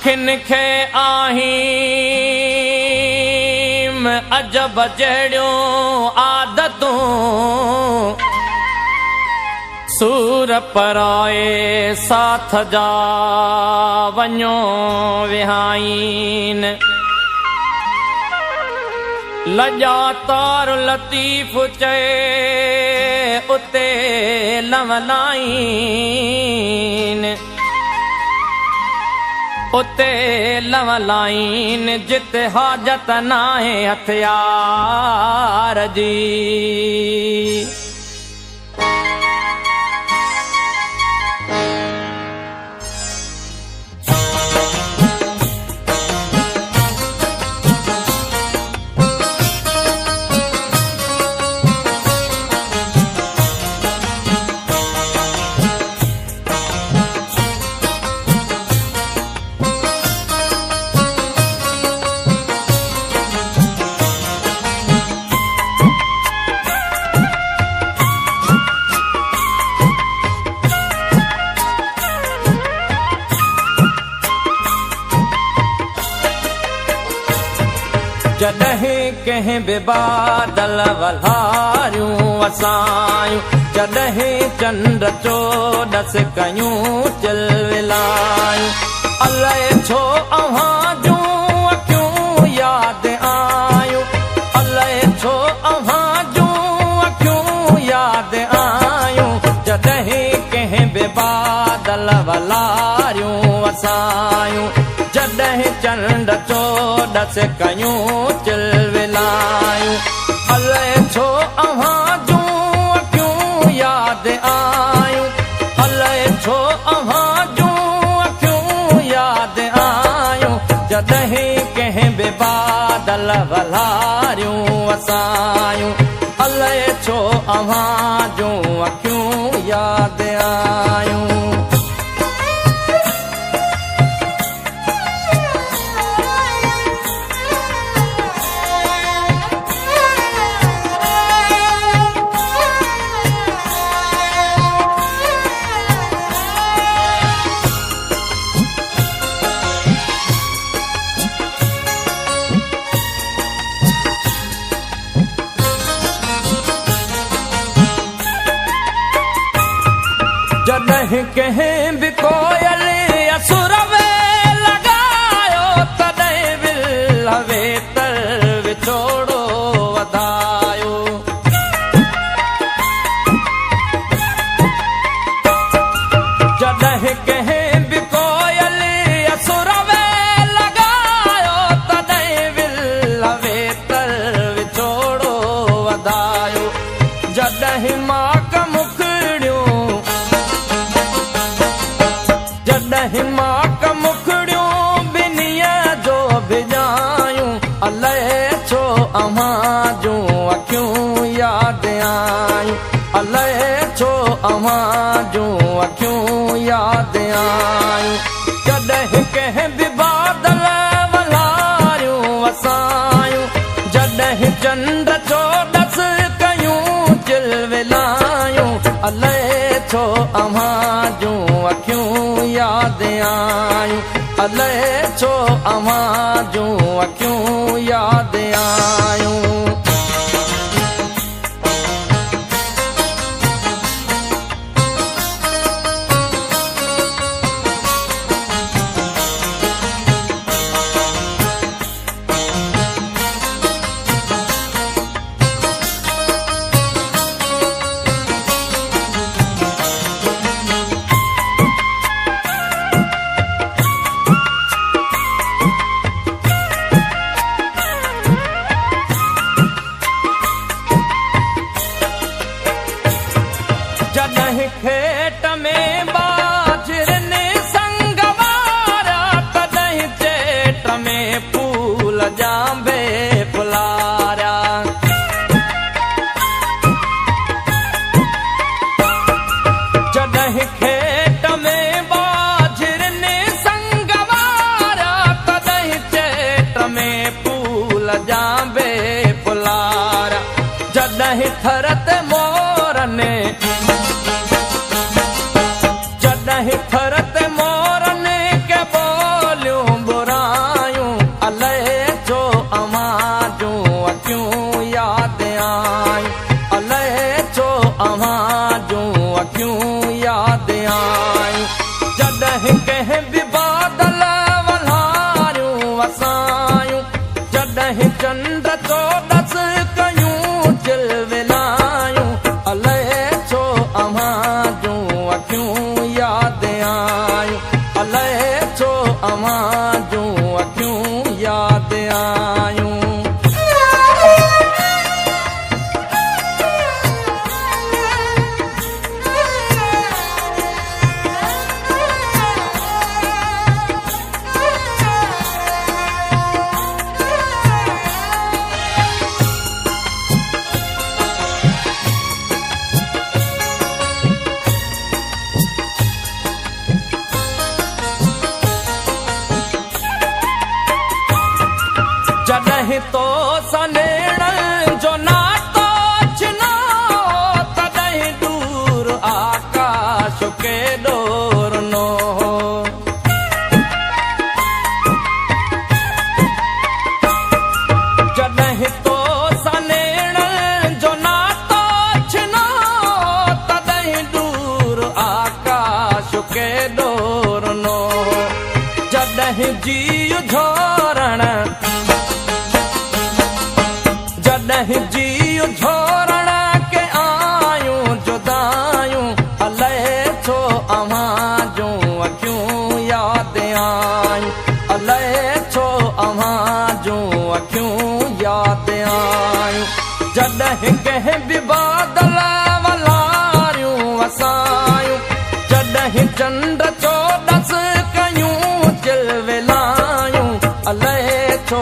अखियुनि खे आहीम अजब जहिड़ियूं आदतूं सूर पराए साथ जा वञो विहाइन लॼा तार लतीफ़ चए उते लवलाइन उते लवलाइन जिते हाजत नाहे हथियार जी जॾहिं कंहिं बि बादल वल्हारियूं वसायूं जॾहिं चंड चोॾस कयूं चिलविलायूं अलाए छो अव्हां जूं अखियूं यादि आयूं अलाए छो अव्हां जूं अखियूं यादि आयूं जॾहिं कंहिं बि बादल वल्हारियूं वसायूं जॾहिं चंड चोॾस कयूं चिलविलायूं अलाए छो अव्हां जूं अखियूं यादि आयूं अलाए छो अव्हां जूं अखियूं यादि आयूं जॾहिं कंहिं बि बादल वल्हारियूं वसायूं अलाए छो अव्हां जूं अखियूं यादि आयूं जॾहिं कंहिं बि कोयल असुर में लॻायो तॾहिं विल वेतर विछोड़ो वधायो जॾहिं कंहिं बि कोयल असुर में लॻायो तॾहिं विल वेतर विछोड़ो वधायो जॾहिं माक मुखड़ियूं जॾहिं माक मुखड़ियूं बिनीअ जो भिॼायूं अलाए छो अव्हां जूं अखियूं यादि आयूं अलाए छो अव्हां जूं अखियूं यादि आयूं जॾहिं कंहिं बि बादल वल्हारियूं वसायूं जॾहिं चंड चोॾस कयूं चिलविलायूं अलाए छो अव्हां जूं अखियूं यादि आयूं अलाए छो अव्हां जूं अखियूं यादि आयूं जॾहिं खेत में बाजरनि संग वारा तॾहिं चेट में फूल जांबे फुलारा जॾहिं खेत में बाजरनि संग वारा तॾहिं चेट में फूल जांबे फुलारा जॾहिं थर ते मोरनि जॾहिं थर ते मोरनि के बोलियूं जॾहिं जीउ झोरण जॾहिं जीउ झोरण के आयूं जुदायूं अलाए छो अव्हां जूं अखियूं यादि आयूं अलाए छो अव्हां जूं अखियूं यादि आयूं जॾहिं कंहिं बि बादल वलारियूं वसायूं जॾहिं चंड चोॾस कयूं चिलविलायूं अलाए छो